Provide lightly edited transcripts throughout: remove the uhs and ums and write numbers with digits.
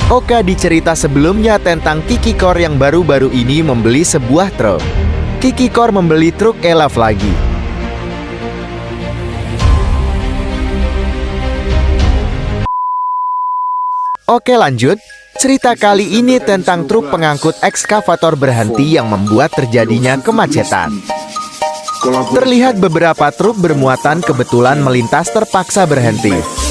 Oka di cerita sebelumnya tentang Kiki Core yang baru-baru ini membeli sebuah truk. Kiki Core membeli truk Elaf lagi. Oke lanjut, cerita kali ini tentang truk pengangkut ekskavator berhenti yang membuat terjadinya kemacetan. Terlihat beberapa truk bermuatan kebetulan melintas terpaksa berhenti.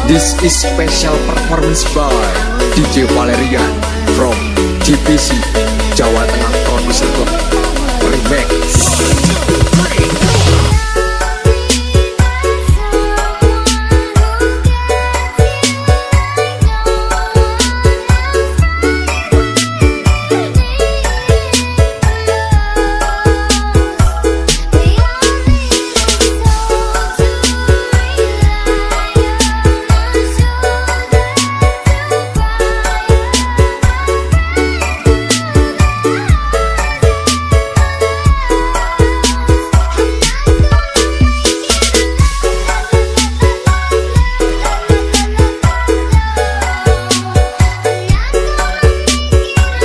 This is special performance by DJ Valerian from DPC Jawa Tengah Producer Club Remix.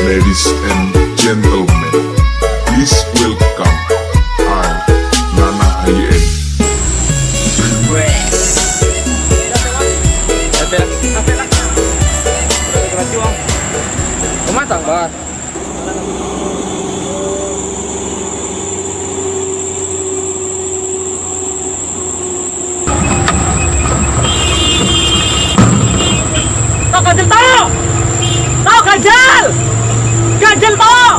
Ladies and gentlemen, please welcome I, Nana Hien. Matang banget. Tao ganjel tao! Tao ganjel! Ganjel tao!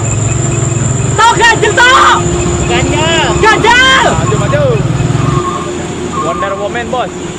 Tao ganjel tao! Ganjel! Ganjel! Maju maju. Wonder Woman bos.